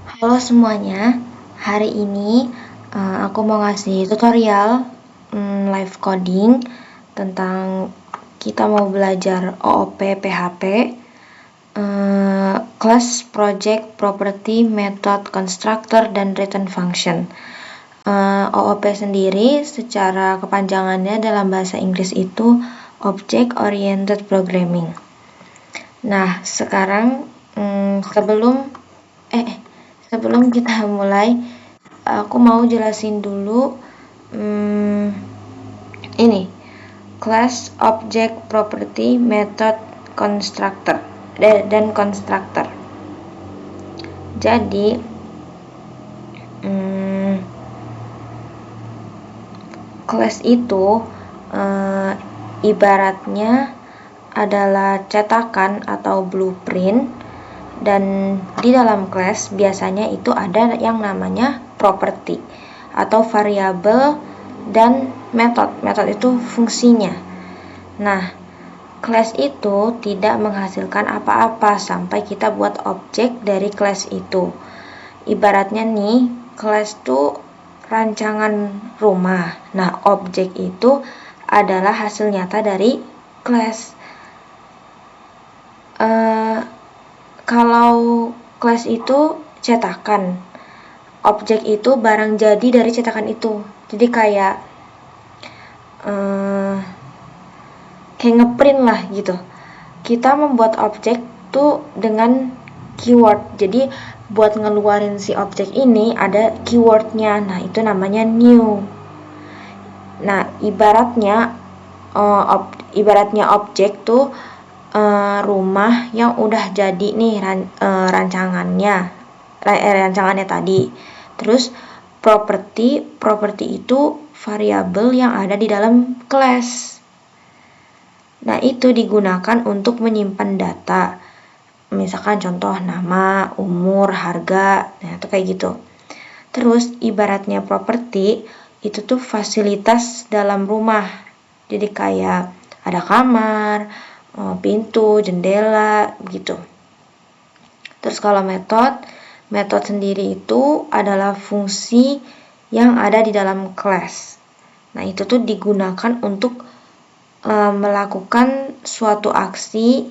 Halo semuanya, hari ini aku mau ngasih tutorial live coding tentang kita mau belajar OOP PHP, class, project, property, method, constructor, dan return function. OOP sendiri secara kepanjangannya dalam bahasa Inggris itu Object Oriented Programming. Nah, sekarang sebelum kita mulai, aku mau jelasin dulu ini class, object, property, method, constructor dan constructor. Jadi class itu ibaratnya adalah cetakan atau blueprint, dan di dalam class biasanya itu ada yang namanya property atau variabel dan method. Method itu fungsinya. Nah, class itu tidak menghasilkan apa-apa sampai kita buat objek dari class itu. Ibaratnya nih, class itu rancangan rumah. Nah, objek itu adalah hasil nyata dari class. Kalau class itu cetakan, objek itu barang jadi dari cetakan itu. Jadi kayak ngeprint lah gitu. Kita membuat objek tuh dengan keyword. Jadi buat ngeluarin si objek ini ada keywordnya. Nah, itu namanya new. Nah, ibaratnya objek tuh rumah yang udah jadi nih rancangannya tadi. Terus property itu variabel yang ada di dalam class. Nah, itu digunakan untuk menyimpan data. Misalkan contoh nama, umur, harga, nah itu kayak gitu. Terus ibaratnya properti itu tuh fasilitas dalam rumah. Jadi kayak ada kamar, pintu, jendela, begitu. Terus kalau metode sendiri itu adalah fungsi yang ada di dalam class. Nah, itu tuh digunakan untuk melakukan suatu aksi.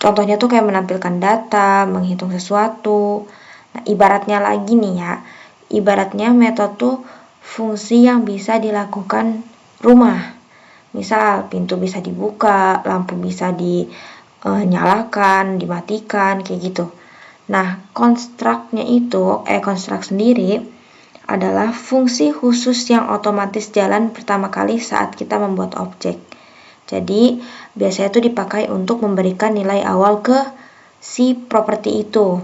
Contohnya tuh kayak menampilkan data, menghitung sesuatu. Nah, ibaratnya lagi nih ya, ibaratnya metode tuh fungsi yang bisa dilakukan rumah. Misal pintu bisa dibuka, lampu bisa dinyalakan, dimatikan, kayak gitu. Nah, konstruk sendiri adalah fungsi khusus yang otomatis jalan pertama kali saat kita membuat objek. Jadi, biasanya itu dipakai untuk memberikan nilai awal ke si properti itu.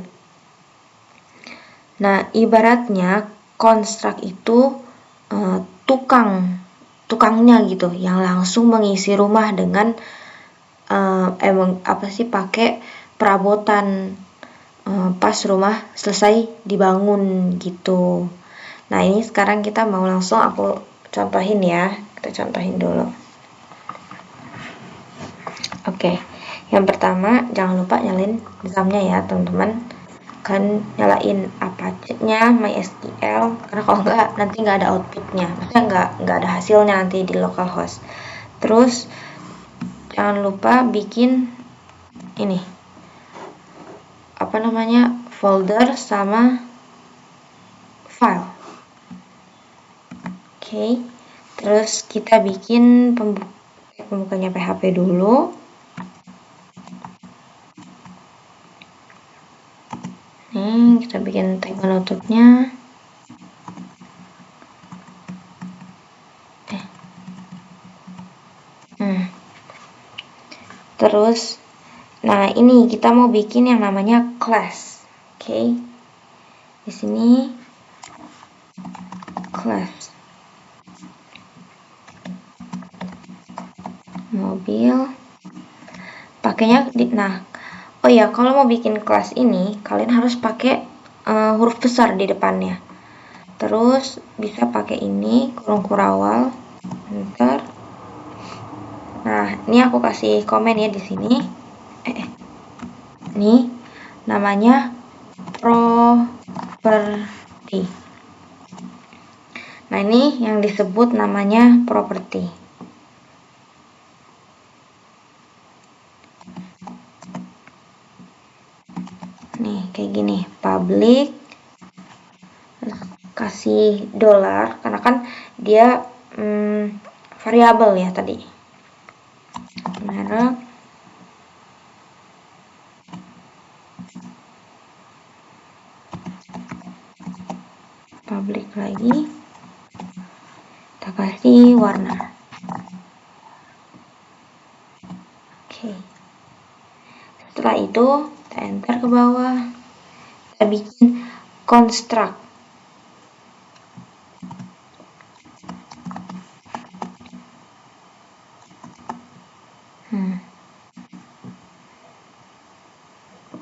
Nah, ibaratnya konstruk itu tukangnya gitu, yang langsung mengisi rumah dengan pakai perabotan pas rumah selesai dibangun gitu. Nah, ini sekarang kita mau langsung aku contohin ya. Kita contohin dulu. Oke, yang pertama jangan lupa nyalain examnya ya teman-teman. Kan nyalain Apache-nya, MySQL, karena kalau enggak nanti nggak ada outputnya, maksudnya nggak ada hasilnya nanti di localhost. Terus jangan lupa bikin ini folder sama file. Oke. Terus kita bikin pembukanya PHP dulu. Kita bikin tag penutupnya. Terus, nah ini kita mau bikin yang namanya class. Oke. Di sini class. Mobil. Pakainya oh ya, kalau mau bikin kelas ini kalian harus pakai huruf besar di depannya. Terus bisa pakai ini kurung kurawal. Enter. Nah, ini aku kasih komen ya di sini. Nih namanya property. Nah, ini yang disebut namanya property. Nih, kayak gini, public, kasih dolar, karena kan dia variabel ya tadi. Merek, public lagi, kita kasih warna. Oke. Setelah itu kita enter ke bawah, kita bikin construct.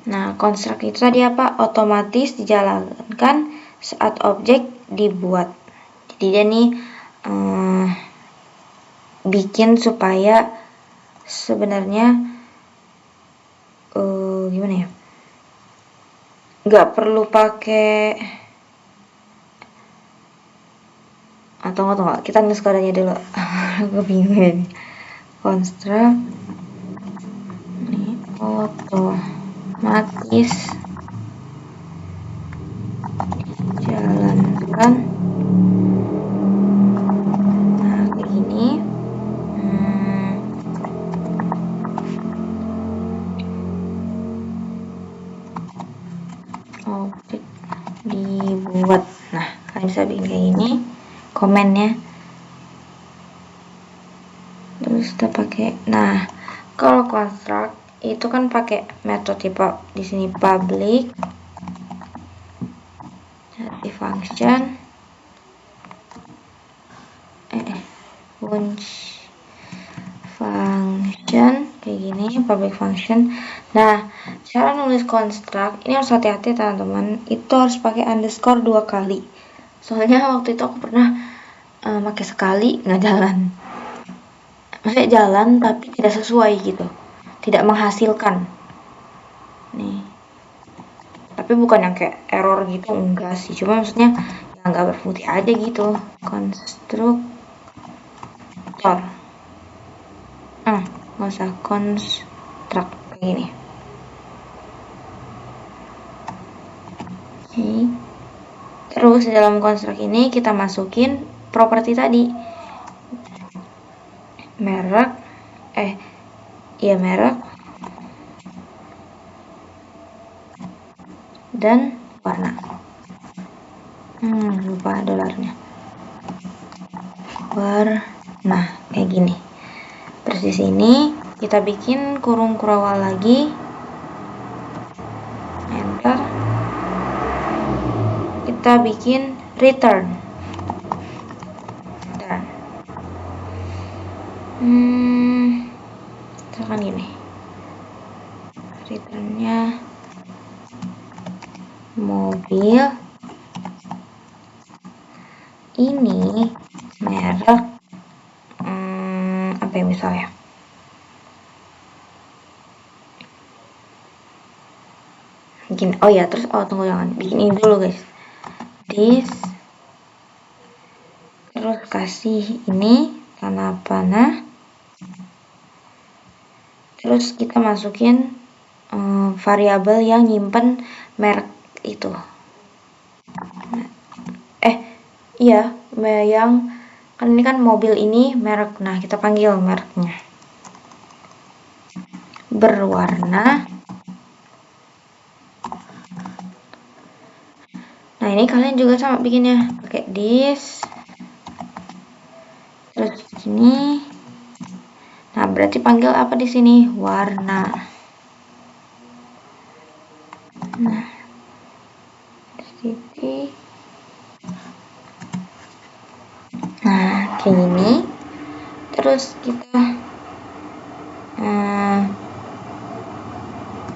Nah, construct itu tadi apa? Otomatis dijalankan saat objek dibuat. Jadi dia nih bikin supaya sebenarnya gimana ya? Nggak perlu pakai tunggu, kita nulis kodenya dulu. Aku bingung. Construct ini otomatis jalankan. Nah, kayak gini. Objek dibuat. Nah, kalian bisa bikin kayak gini komennya. Terus kita pakai, nah kalau construct itu kan pakai metode di sini public jadi function function kayak gini, public function. Nah, cara nulis construct ini harus hati-hati teman-teman, itu harus pakai underscore 2 kali. Soalnya waktu itu aku pernah pakai sekali nggak jalan. Maksudnya jalan tapi tidak sesuai gitu, tidak menghasilkan. Nih, tapi bukan yang kayak error gitu, enggak sih, cuma maksudnya ya nggak berfungsi aja gitu. Konstruktor nggak usah konstruk kayak gini. Oke. Terus di dalam konstruk ini kita masukin properti tadi, merek merek dan warna. Lupa dolarnya. Warna kayak gini. Terus di sini kita bikin kurung kurawal lagi, enter, kita bikin return. Misalkan gini, returnnya mobil ini merek apa ya misalnya, bikin terus tunggu, jangan bikin ini dulu guys, this, terus kasih ini tanda panah, terus kita masukin variabel yang nyimpen merek itu. Yang kan ini kan mobil ini merek, nah kita panggil mereknya berwarna. Nah, ini kalian juga sama bikinnya, pakai this, terus sini. Nah, berarti panggil apa di sini? Warna. Nah, titik. Nah, kayak gini. Terus kita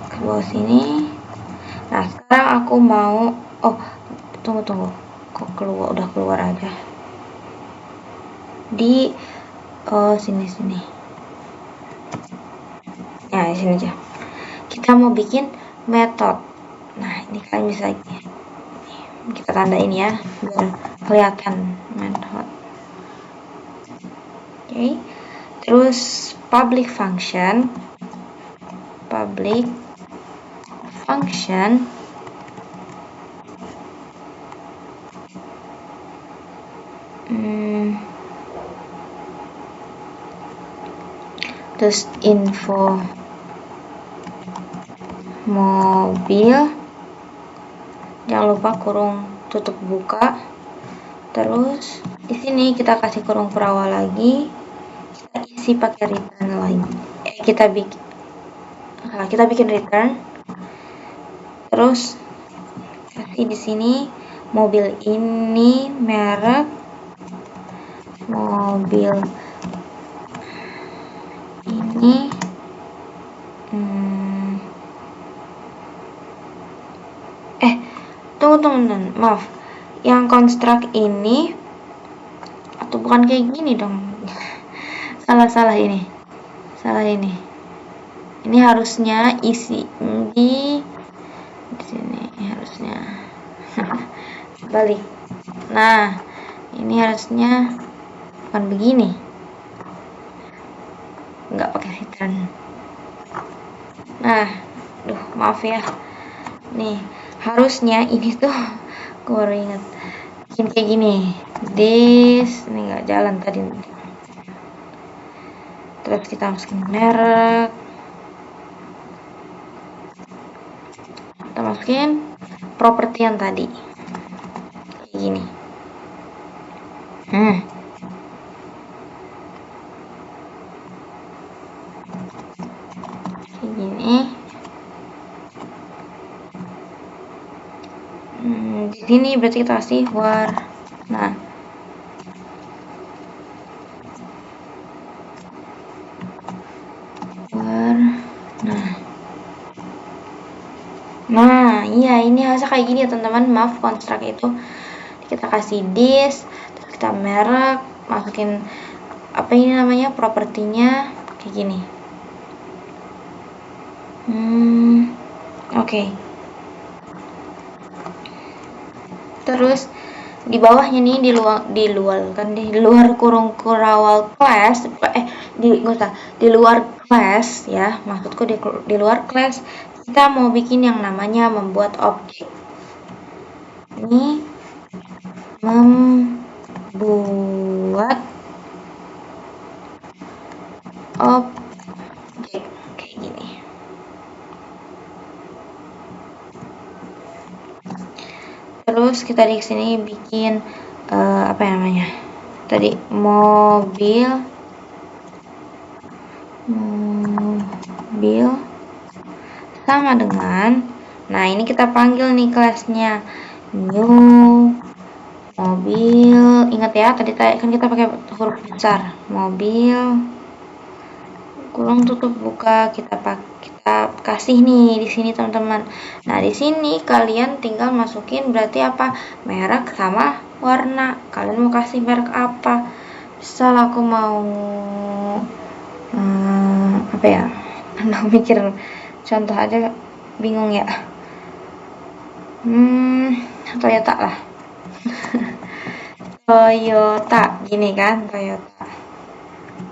ke bawah sini. Nah, sekarang aku mau tunggu, kok udah keluar aja di sini. Ya, di sini aja. Kita mau bikin metode. Nah, ini kalian bisa kita tandain ya biar kelihatan method. Oke. Terus public function terus info mobil, jangan lupa kurung tutup buka. Terus di sini kita kasih kurung perawal lagi, kita isi pakai return lagi. Kita bikin return. Terus kasih di sini mobil ini merek mobil ini tunggu, maaf, yang construct ini atau bukan kayak gini dong. salah ini harusnya isi di sini harusnya balik. Nah, ini harusnya bukan begini, nggak pakai return. Nah, maaf ya, nih harusnya ini tuh gue baru ingat bikin kayak gini. Ini nggak jalan tadi. Terus kita masukin merek, kita masukin properti yang tadi kayak gini. Kayak gini. Di sini berarti kita kasih war. Nah, iya ini harusnya kayak gini ya teman-teman. Maaf, construct itu kita kasih this, terus kita merek, masukin apa ini namanya, propertinya kayak gini. Oke. Terus di bawahnya nih di luar kurung kurawal class, di luar class ya, maksudku di luar class kita mau bikin yang namanya membuat objek. Ini membuat objek kayak gini. Terus kita di sini bikin apa namanya tadi, mobil sama dengan, nah ini kita panggil nih kelasnya new mobil. Ingat ya, tadi kan kita pakai huruf besar, mobil kurung tutup buka, kita kasih nih di sini teman-teman. Nah di sini kalian tinggal masukin berarti apa, merek sama warna. Kalian mau kasih merek apa? Misal aku mau apa ya, mikir contoh aja bingung ya. Toyota lah. Toyota gini kan, Toyota.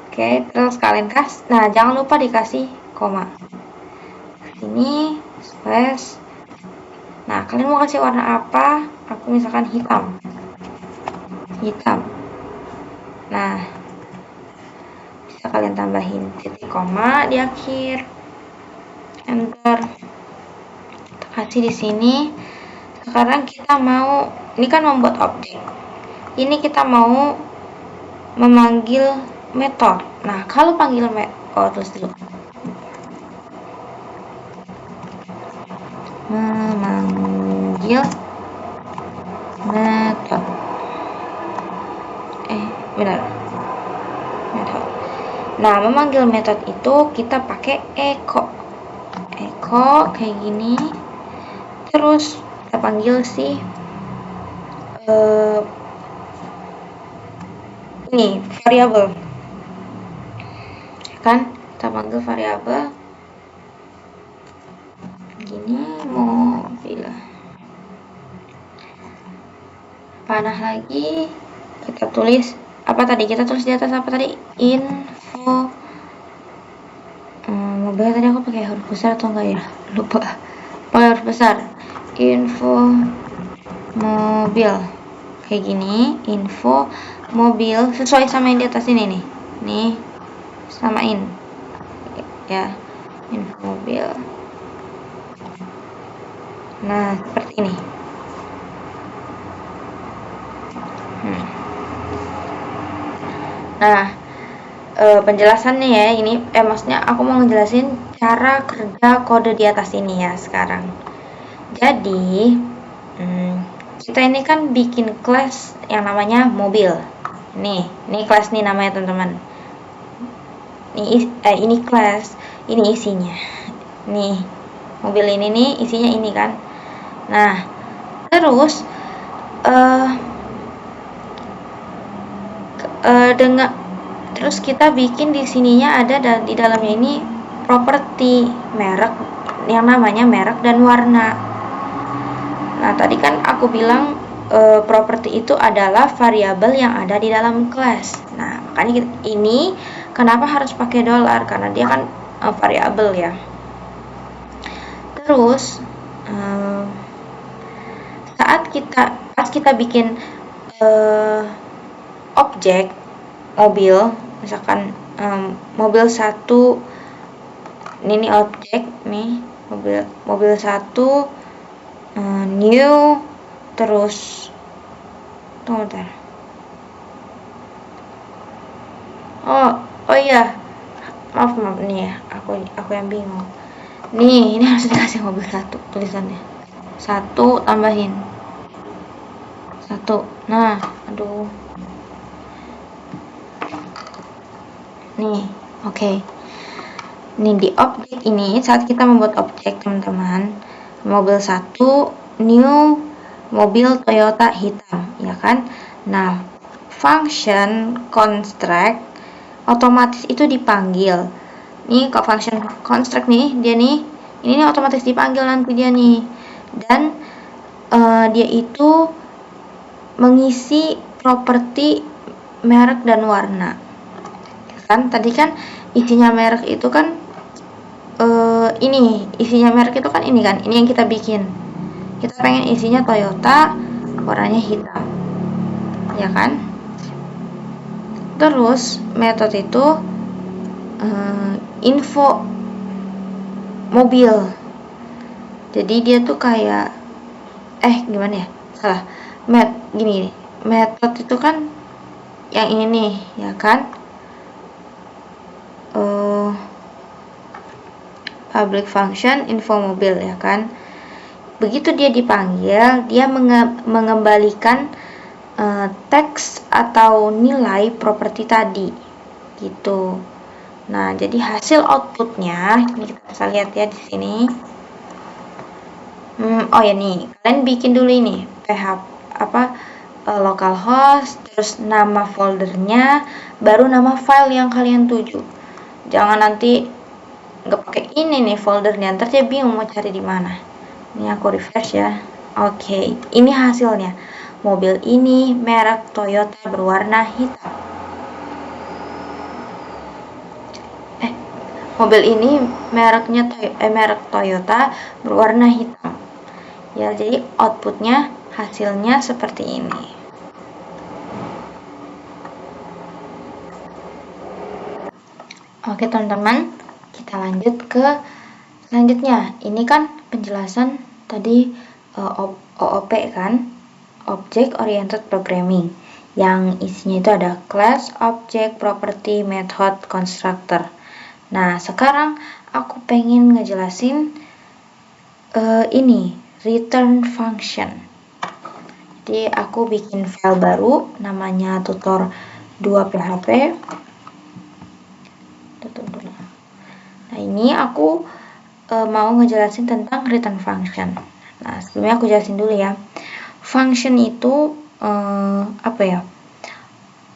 Oke, terus kalian nah jangan lupa dikasih koma. Ini slash. Nah, kalian mau kasih warna apa? Aku misalkan hitam. Nah, bisa kalian tambahin titik koma di akhir. Enter. Kita kasih di sini. Sekarang kita mau, ini kan membuat objek. Ini kita mau memanggil metode. Nah, kalau panggil terus dulu. Memanggil metode. Benar. Metode. Nah, memanggil metode itu kita pakai echo kayak gini. Terus kita panggil si ini variabel kan, kita panggil variabel gini, mobil. panah lagi, kita tulis apa tadi? Kita tulis di atas apa tadi? Info mobil. Tadi aku pakai huruf besar atau enggak ya? Lupa. Pakai huruf besar. Info mobil. Kayak gini, info mobil sesuai sama yang di atas ini nih. Nih, samain. Ya, info mobil. Nah, seperti ini. Nah, penjelasannya ya ini, maksudnya aku mau ngejelasin cara kerja kode di atas ini ya sekarang. Jadi, kita ini kan bikin kelas yang namanya mobil. Ini kelas nih namanya teman-teman. Ini kelas, ini isinya. Nih, mobil ini nih isinya ini kan. Nah, terus terus kita bikin di sininya ada di dalamnya ini properti merek yang namanya merek dan warna. Nah, tadi kan aku bilang properti itu adalah variabel yang ada di dalam kelas. Nah, makanya ini kenapa harus pakai dolar, karena dia kan variabel ya. Terus pas kita bikin objek mobil, misalkan mobil 1, ini objek nih, mobil 1 new, terus tunggu bentar. Oh iya, maaf nih ya, aku yang bingung. Nih, ini harus dikasih mobil 1 tulisannya. 1 tambahin 1. Nah, aduh. Nih, oke. Nih di objek ini, saat kita membuat objek teman-teman, mobil 1 new mobil Toyota hitam, ya kan? Nah, function construct otomatis itu dipanggil. Nih kok function construct nih, dia nih, ini otomatis dipanggil nanti dia nih. Dan dia itu mengisi properti merek dan warna. Kan tadi kan isinya merek itu kan ini isinya merek itu kan ini kan, ini yang kita bikin. Kita pengen isinya Toyota, warnanya hitam, ya kan? Terus metode itu info mobil. Jadi dia tuh kayak gimana ya? Salah. Gini, metode itu kan yang ini nih, ya kan? Public function info mobil, ya kan? Begitu dia dipanggil, dia mengembalikan teks atau nilai properti tadi, gitu. Nah, jadi hasil outputnya ini kita bisa lihat ya di sini. Oh ya nih, kalian bikin dulu ini localhost, terus nama foldernya, baru nama file yang kalian tuju. Jangan nanti nggak pakai ini nih foldernya, ntar dia bingung mau cari di mana. Ini aku refresh ya. Oke, ini hasilnya. Mobil ini merek Toyota berwarna hitam. Mobil ini merek Toyota berwarna hitam. Ya, jadi outputnya hasilnya seperti ini. Oke teman-teman, kita lanjut ke selanjutnya. Ini kan penjelasan tadi OOP kan, Object Oriented Programming, yang isinya itu ada class, object, property, method, constructor. Nah, sekarang aku pengen ngejelasin ini return function. Jadi aku bikin file baru namanya tutor2php. Nah, ini aku mau ngejelasin tentang return function. Nah, sebelumnya aku jelasin dulu ya. Function itu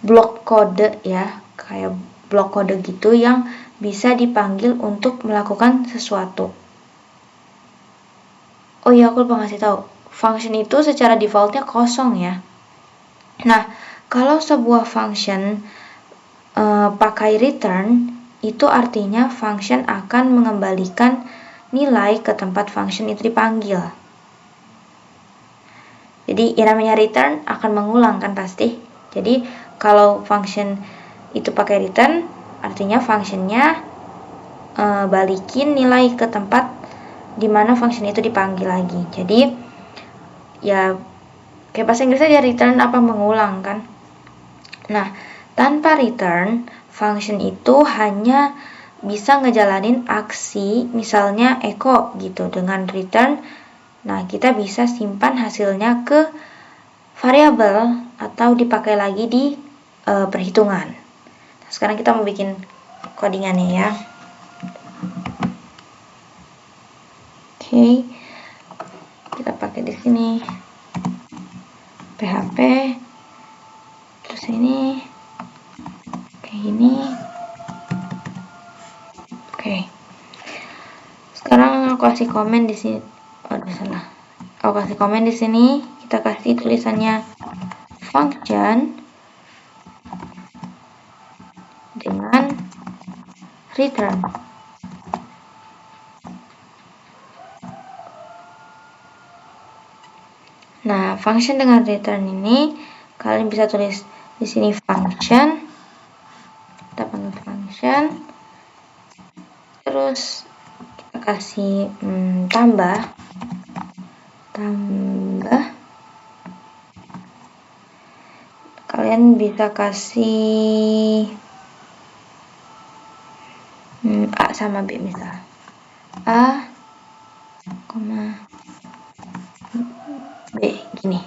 blok kode ya, kayak blok kode gitu yang bisa dipanggil untuk melakukan sesuatu. Oh iya, aku lupa ngasih tahu. Function itu secara defaultnya kosong ya. Nah, kalau sebuah function pakai return, itu artinya function akan mengembalikan nilai ke tempat function itu dipanggil. Jadi yang namanya return akan mengulang kan pasti. Jadi kalau function itu pakai return, artinya functionnya balikin nilai ke tempat dimana function itu dipanggil lagi. Jadi ya kayak bahasa Inggris aja, return apa mengulang kan. Nah, tanpa return, function itu hanya bisa ngejalanin aksi, misalnya echo gitu dengan return. Nah, kita bisa simpan hasilnya ke variabel atau dipakai lagi di perhitungan. Nah, sekarang kita mau bikin codingannya ya. Oke. Kita pakai di sini PHP. Terus ini kayak gini. Oke. Sekarang aku kasih komen di sini. Udah salah. Aku kasih komen di sini. Kita kasih tulisannya function dengan return. Nah, function dengan return ini kalian bisa tulis di sini function. Kita panggil function. Terus kita kasih tambah. Kalian bisa kasih A sama B misal. A, B gini.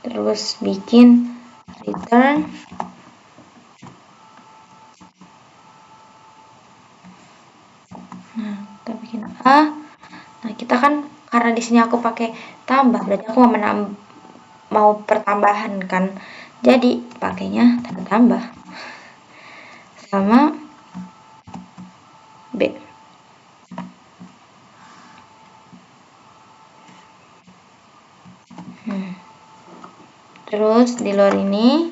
Terus bikin return kita bikin A. Nah, kita kan karena di sini aku pakai tambah, berarti aku mau pertambahan kan. Jadi pakainya tanda tambah sama B. Terus di luar ini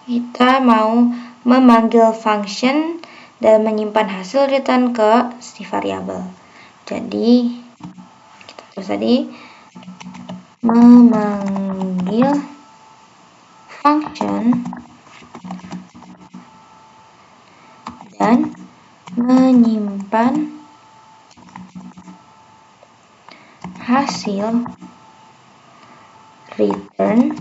kita mau memanggil function dan menyimpan hasil return ke si variabel. Jadi kita terus tadi memanggil function dan menyimpan hasil return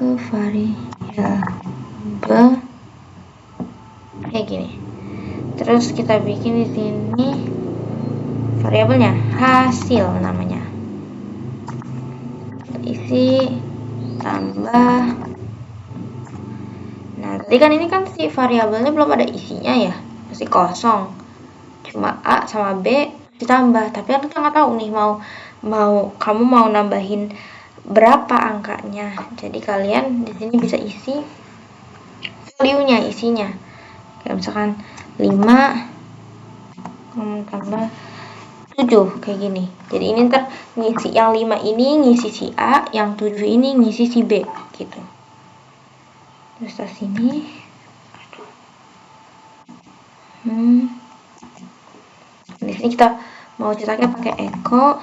ke variabel kayak gini. Terus kita bikin di sini variabelnya hasil namanya. Isi tambah. Nah, tadi kan ini kan si variabelnya belum ada isinya ya, masih kosong. Cuma A sama B ditambah, tapi kan kita nggak tahu nih kamu mau nambahin berapa angkanya. Jadi kalian di sini bisa isi value-nya, isinya. Kayak misalkan 5 tambah 7 kayak gini. Jadi ini ntar ngisi yang 5 ini ngisi si A, yang 7 ini ngisi si B gitu. Terus di sini di sini kita mau cetaknya pakai echo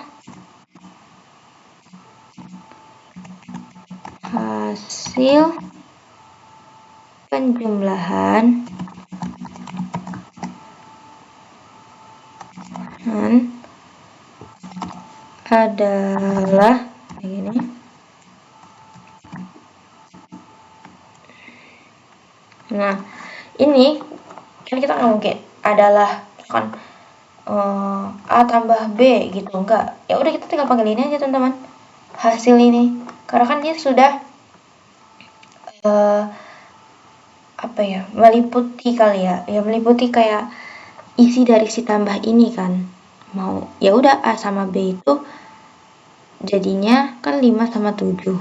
hasil penjumlahan adalah kayak gini. Nah, ini kan kita nggak mungkin adalah kan A tambah B gitu, enggak. Ya udah kita tinggal panggil ini aja teman-teman. Hasil ini. Karena kan dia sudah apa ya? Meliputi kali ya. Ya meliputi kayak isi dari si tambah ini kan. Mau ya udah A sama B itu jadinya kan 5 sama 7.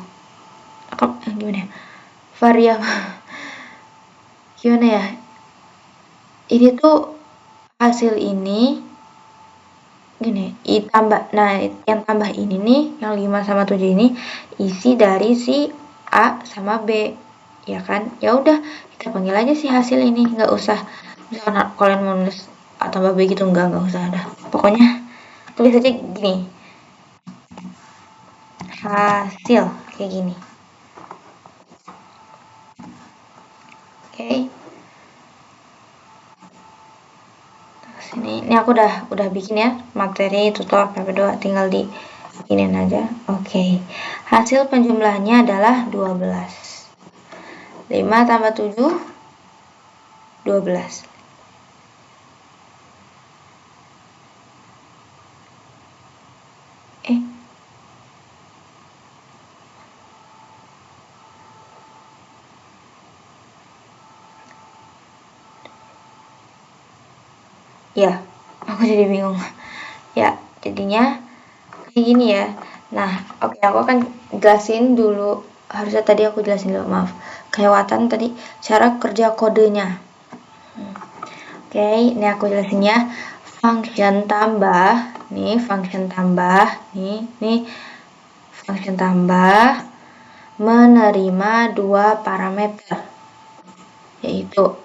Gimana ya? Variabel gimana ya? Ini tuh hasil ini gini, yang tambah ini nih, yang 5 sama 7 ini isi dari si A sama B, ya kan? Ya udah, kita panggil aja si hasil ini, nggak usah misalkan kalian mau nulis A tambah B gitu, nggak usah ada. Pokoknya tulis aja gini, hasil kayak gini. Oke. Ini aku udah bikin ya materi tutor PP2, tinggal di ini aja. Oke. Hasil penjumlahannya adalah 12. 5 tambah 7 12. Ya, aku jadi bingung. Ya, jadinya kayak gini ya. Nah, oke, aku akan jelasin dulu. Harusnya tadi aku jelasin dulu, maaf. Kelewatan tadi cara kerja kodenya. Oke, ini aku jelasinnya. Function tambah, nih function tambah, nih function tambah menerima dua parameter, yaitu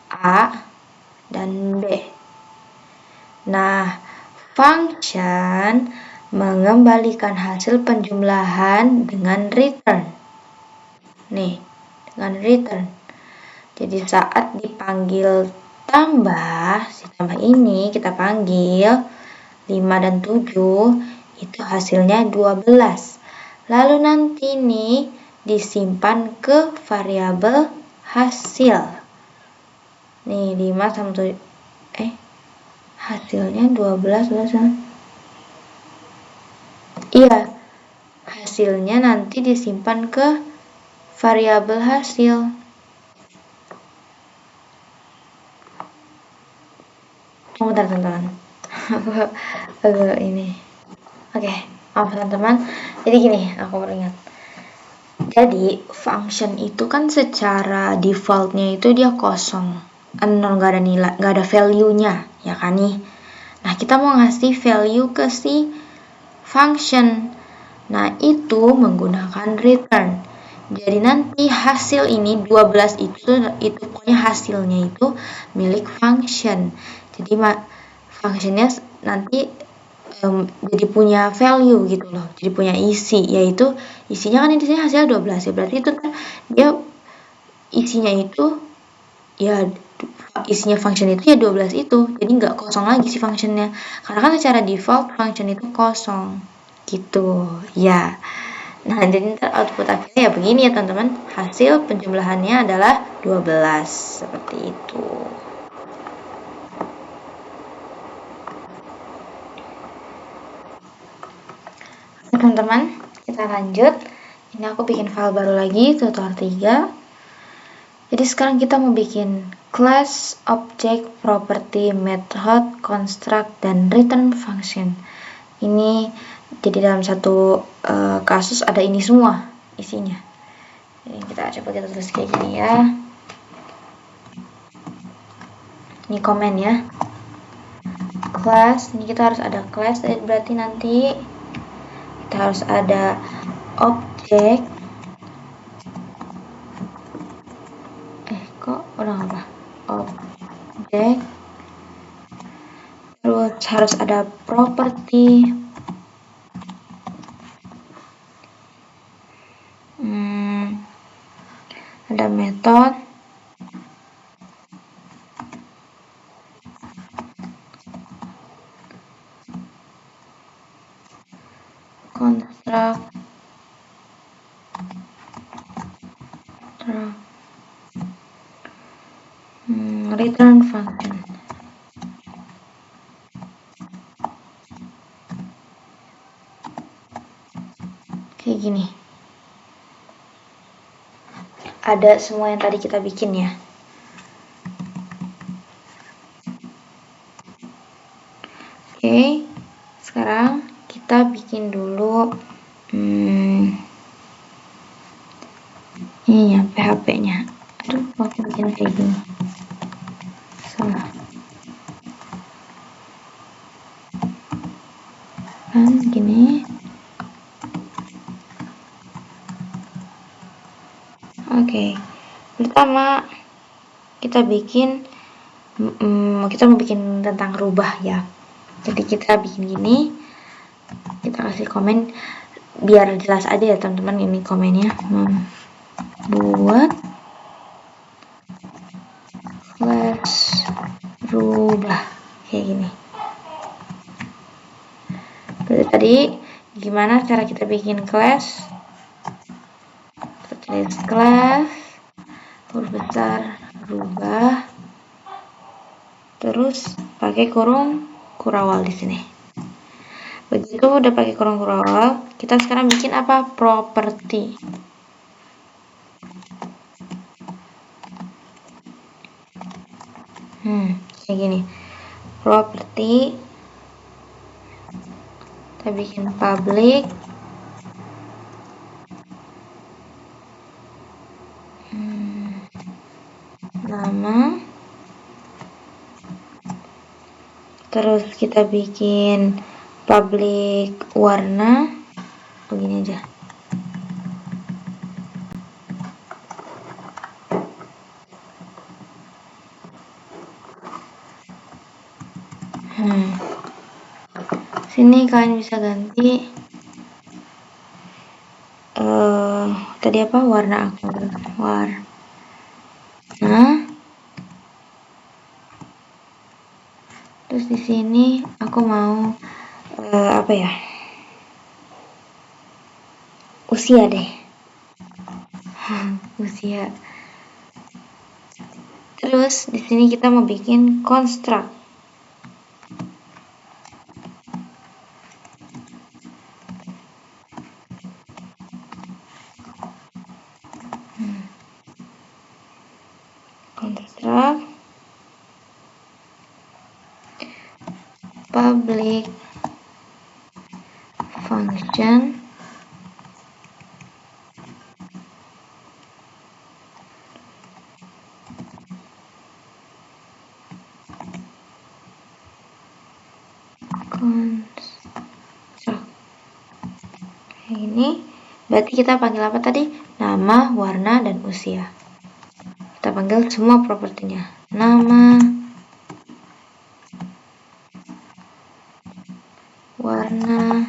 A dan B. Nah, function mengembalikan hasil penjumlahan dengan return. Nih, dengan return. Jadi saat dipanggil tambah, si tambah ini kita panggil 5 dan 7, itu hasilnya 12. Lalu nanti nih disimpan ke variabel hasil. Nih 5 sama 7. Hasilnya 12 iya, hasilnya nanti disimpan ke variabel hasil. Bentar teman-teman. Ini. Oke, maaf teman-teman. Jadi gini, aku beringat. Jadi function itu kan secara defaultnya itu dia kosong, nol, nggak ada nilai, nggak ada value-nya, ya kan nih. Nah, kita mau ngasih value ke si function. Nah, itu menggunakan return. Jadi nanti hasil ini 12 itu pokoknya hasilnya itu milik function. Jadi functionnya nanti jadi punya value gitu loh. Jadi punya isi, yaitu isinya kan intinya hasil 12 ya. Berarti itu kan dia isinya itu ya isinya function itu ya 12 itu. Jadi nggak kosong lagi si functionnya. Karena kan secara default function itu kosong. Gitu. Ya. Nah, jadi ntar output akhirnya ya begini ya teman-teman. Hasil penjumlahannya adalah 12. Seperti itu. Oke teman-teman, kita lanjut. Ini aku bikin file baru lagi, tutor 3. Jadi sekarang kita mau bikin class, object, property, method, construct, dan return function. Ini jadi dalam satu kasus ada ini semua isinya. Jadi kita tulis kayak gini ya. Ini komen ya. Class, ini kita harus ada class, berarti nanti kita harus ada object. Kok udah apa? Object. Terus harus ada property. Ada method. Construct. Return function. Kayak gini. Ada semua yang tadi kita bikin ya. Oke, sekarang kita bikin dulu Ini ya PHP-nya. Aduh, aku bikin kayak gini. Salah. Kan gini. Oke. Pertama kita mau bikin tentang rubah ya. Jadi kita bikin gini. Kita kasih komen biar jelas aja ya teman-teman, ini komennya. Buat kelas rubah kayak gini. Berarti tadi gimana cara kita bikin kelas? Tulis kelas huruf besar rubah, terus pakai kurung kurawal di sini. Begitu udah pakai kurung kurawal, kita sekarang bikin apa? Properti. Kayak gini. Properti. Kita bikin public. Nama. Terus kita bikin public warna. Begini aja. Sini kalian bisa ganti tadi apa, warna akun, warna. Terus di sini aku mau apa ya, usia deh. Usia. Terus di sini kita mau bikin construct. Construct public function construct. Ini berarti kita panggil apa tadi? Nama, warna, dan usia. Kita panggil semua propertinya. Nama, warna,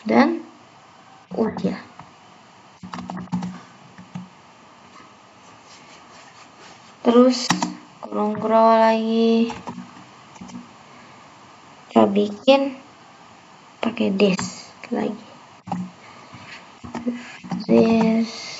dan usia. Terus kurung kurawal lagi. Kita bikin pakai this lagi. This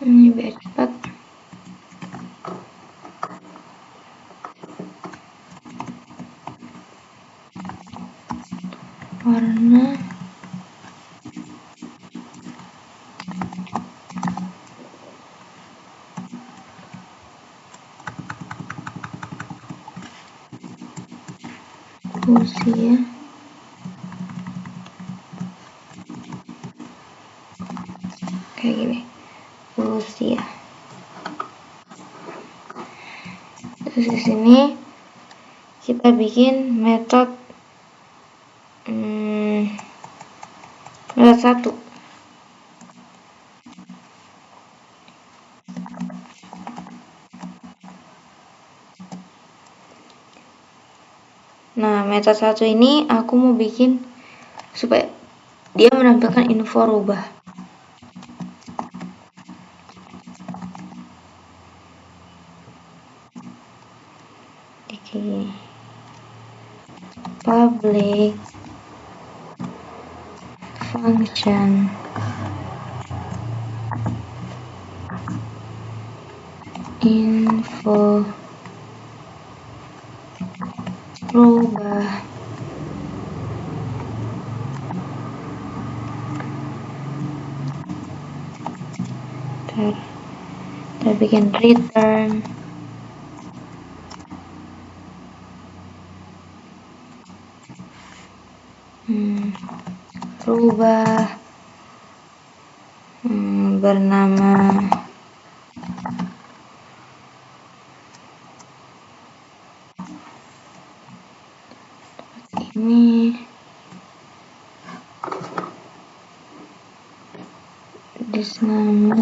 ini biar cepat. Warna, usia, kayak gini, usia. Terus di sini kita bikin metode metode 1. Nah, metode 1 ini aku mau bikin supaya dia menampilkan info rubah. Oke. Public function info rubah kita bikin return rubah bernama ini disnama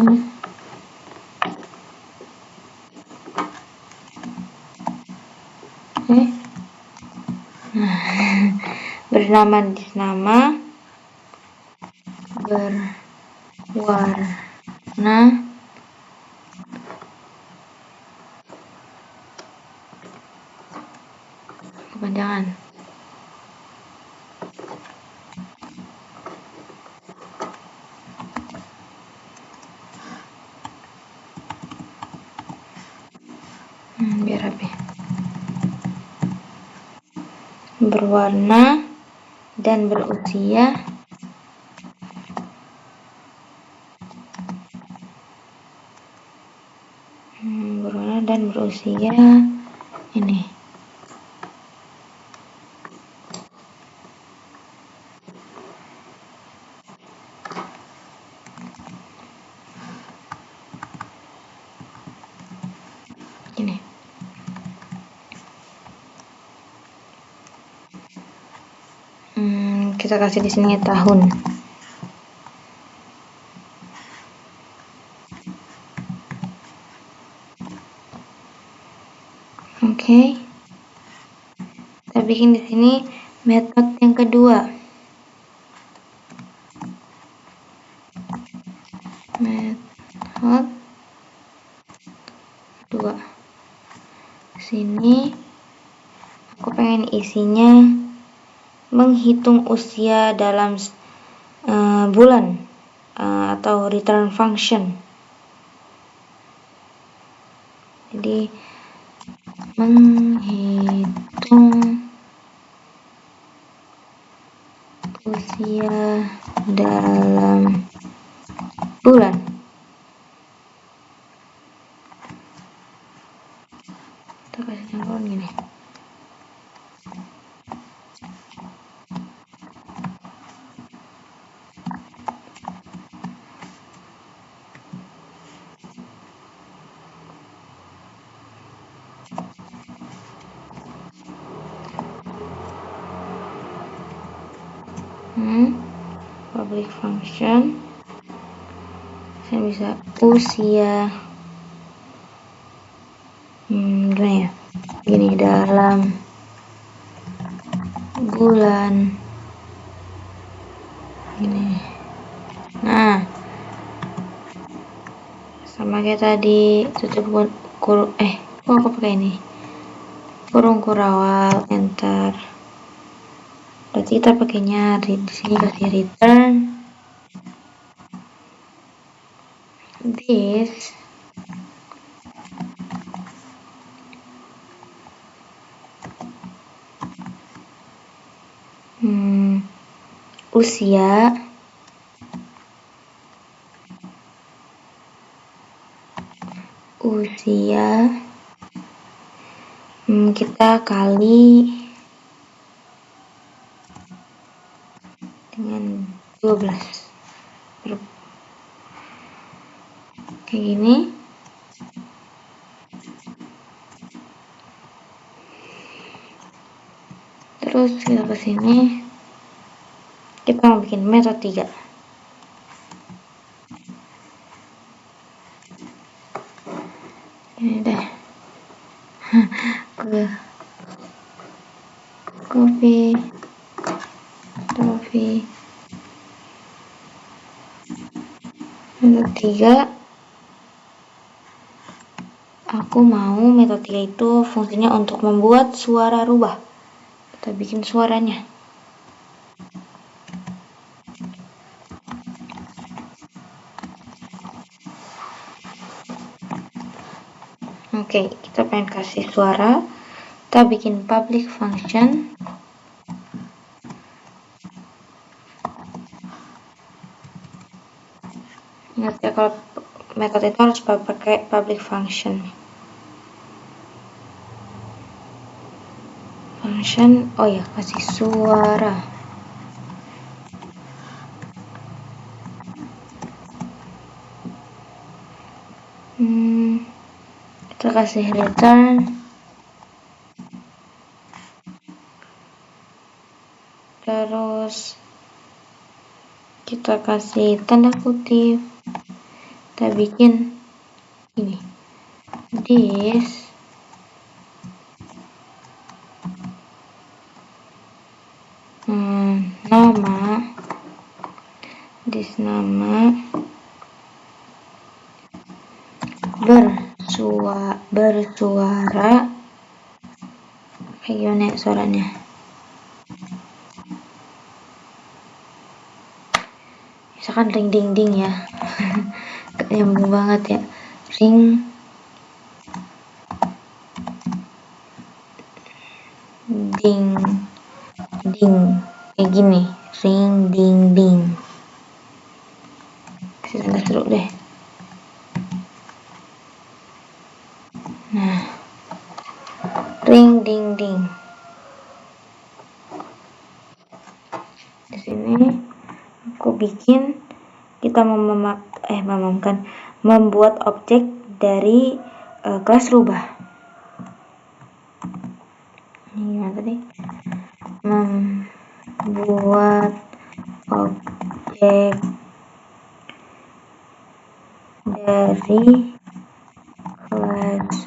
bernama disnama berwarna kepanjangan biar rapi berwarna dan berusia berwarna dan berusia ini kita kasih di sini tahun. Oke. Kita bikin di sini metode yang kedua. Metode kedua. Sini aku pengen isinya menghitung usia dalam bulan atau return function. Jadi menghitung usia dalam bulan. Kita kasih contoh gini. Public function saya bisa usia gimana ya, gini dalam bulan gini. Nah sama kayak tadi tutup kok aku pakai ini kurung kurawal enter. Berarti kita pakainya di sini kasih return this usia kita kali dengan 12 kayak gini. Terus kita ke sini, kita mau bikin metode 3. Ini deh. Copy. Metode 3. Aku mau metode 3 itu fungsinya untuk membuat suara rubah. Kita bikin suaranya. Oke, kita pengen kasih suara, kita bikin public function. Ingat ya, kalau metode itu harus pakai public function. Oh ya, kasih suara. Kita kasih return. Terus kita kasih tanda kutip. Kita bikin ini. This nama bersuara kayak gimana ya suaranya, misalkan ring ding ding ya. Nyambung banget ya, ring ding ding kayak gini, ring ding ding. Kita seru deh. Nah, ring ding ding. Di sini aku bikin, kita membuat objek dari kelas rubah. Ini gimana tadi? Membuat objek dari kelas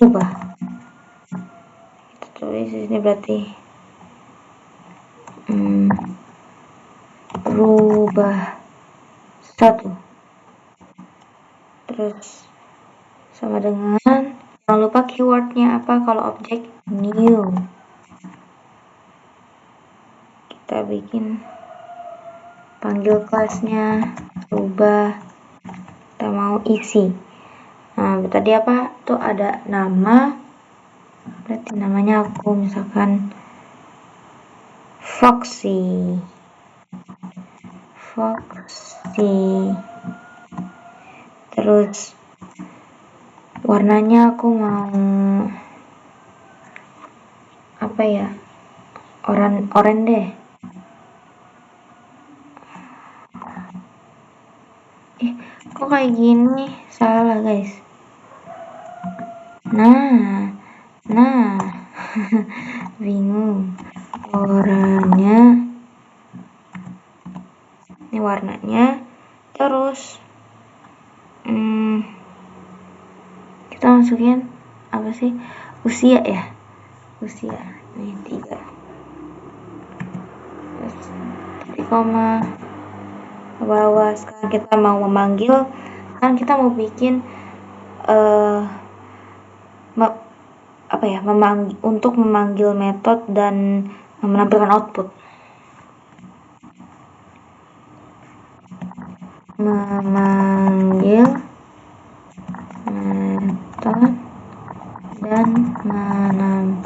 rubah. Kita tulis di sini berarti rubah 1. Terus sama dengan, jangan lupa keywordnya apa kalau objek, new. Kita bikin panggil kelasnya rubah, kita mau isi. Nah, tadi apa tuh, ada nama, berarti namanya aku misalkan Foxy. Terus warnanya aku mau apa ya, oranye deh. Kok kayak gini, salah guys. Nah bingung. Ini warnanya. Terus kita masukin apa sih, usia ya, nih 3. Terus 3, bawah. Sekarang kita mau memanggil, kan kita mau bikin untuk memanggil metode dan menampilkan output. Memanggil metode dan menampilkan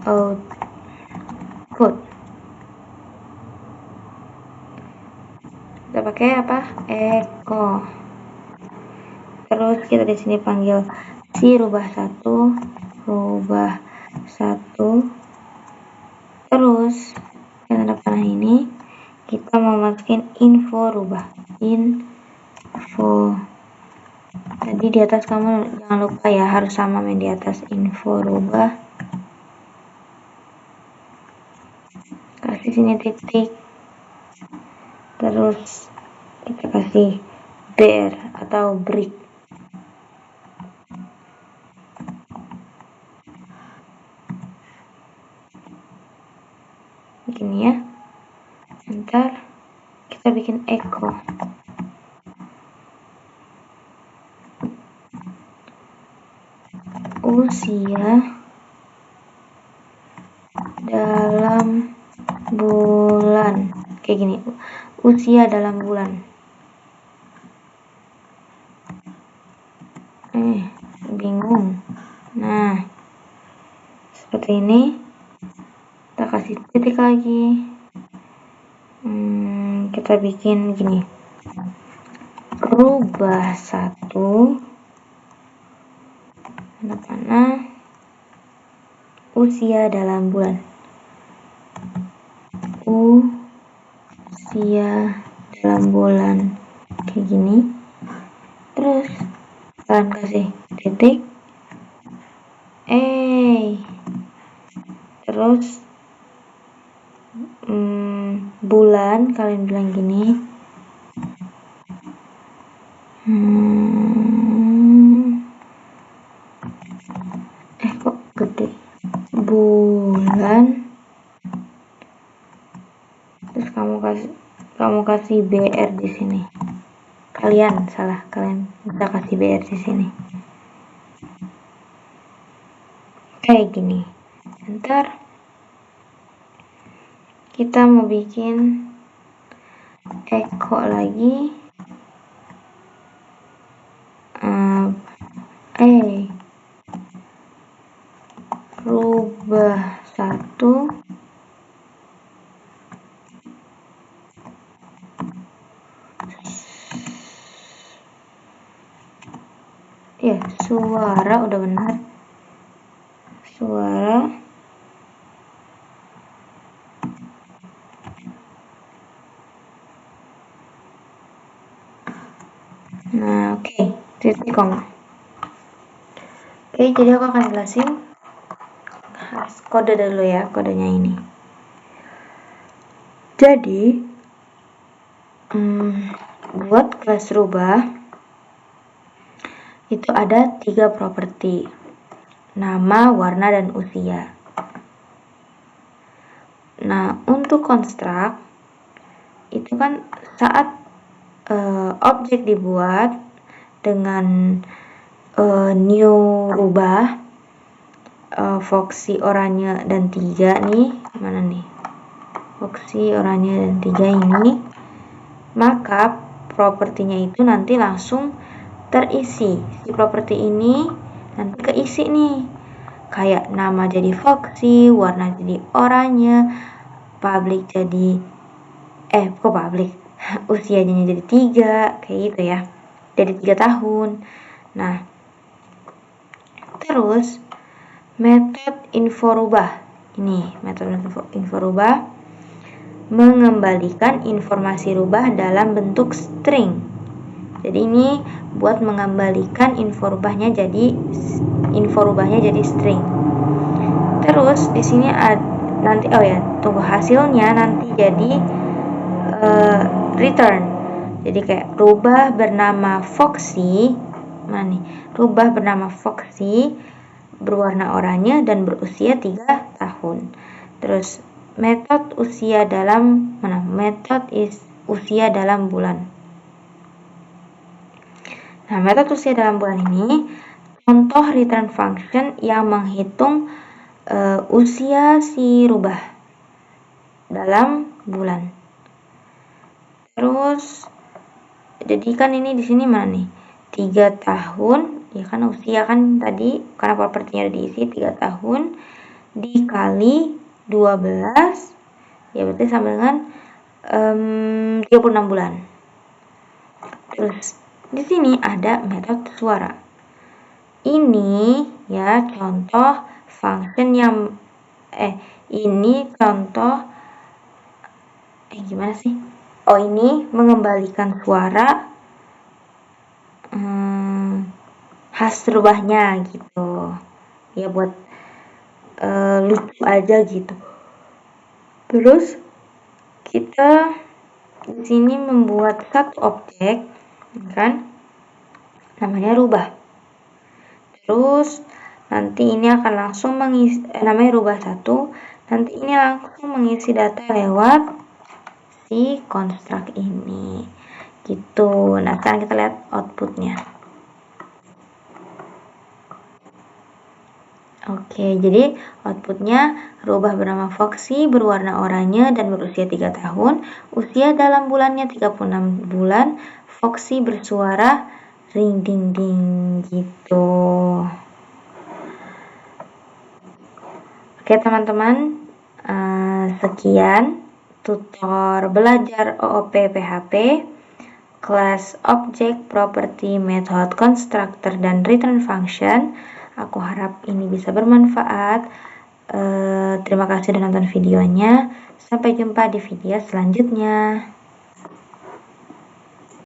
output. Kita pakai apa? Echo. Terus kita di sini panggil si rubah 1. Terus tanda panah ini kita mau masukin info rubah. Info. Tadi di atas kamu jangan lupa ya, harus sama main di atas, info rubah. Kasih sini titik. Terus kita kasih bear atau break. Begini ya. Ntar kita bikin echo. Usia dalam bulan, kayak gini, usia dalam bulan. bingung. Nah, seperti ini. Kita kasih titik lagi. Kita bikin gini. Rubah 1 anak-anak usia dalam bulan. Usia dalam bulan kayak gini. Terus kalian kasih titik. Terus bulan kalian bilang gini. Kok gede? Bulan. Terus kamu kasih BR di sini. Kalian bisa kasih BR di sini. Kayak gini. Ntar kita mau bikin Eko lagi. Rubah 1 suara udah benar. Suara oke. Titik koma. Oke, jadi aku akan jelasin kode dulu ya, kodenya ini. Jadi buat kelas rubah itu ada 3 properti: nama, warna, dan usia. Nah, untuk konstruk itu kan saat objek dibuat dengan new rubah Foxy, oranye, dan 3 nih, mana nih? Foxy, oranye, dan 3 ini, maka propertinya itu nanti langsung terisi. Si properti ini nanti keisi nih. Kayak nama jadi Foxy, warna jadi oranye, public jadi kok public? Usianya jadi 3, kayak gitu ya. Jadi 3 tahun. Nah, terus metode info rubah. Ini metode info rubah mengembalikan informasi rubah dalam bentuk string. Jadi ini buat mengembalikan info rubahnya jadi string. Terus di sini nanti tunggu hasilnya nanti jadi return. Jadi kayak rubah bernama Foxy. Mana nih? Rubah bernama Foxy, berwarna oranye dan berusia 3 tahun. Terus metode usia dalam usia dalam bulan. Nah, metode usia dalam bulan ini contoh return function yang menghitung usia si rubah dalam bulan. Terus jadi kan ini di sini mana nih? 3 tahun, ya kan usia kan tadi karena propertinya udah diisi 3 tahun dikali 12, ya berarti sama dengan 36 bulan. Terus di sini ada metode suara. Ini ya contoh function yang ini contoh gimana sih? Ini mengembalikan suara khas rubahnya gitu. Ya buat lucu aja gitu. Terus kita di sini membuat satu objek, kan? Namanya rubah. Terus nanti ini akan langsung mengisi, namanya rubah 1. Nanti ini langsung mengisi data lewat si konstruk ini. Gitu. Nah, sekarang kita lihat outputnya. Oke, jadi outputnya rubah bernama Foxy, berwarna oranye dan berusia 3 tahun. Usia dalam bulannya 36 bulan. Foxy bersuara ring ding ding gitu. Oke teman-teman, sekian tutor belajar OOP PHP kelas Object Property Method Constructor dan Return Function. Aku harap ini bisa bermanfaat. Terima kasih sudah nonton videonya. Sampai jumpa di video selanjutnya.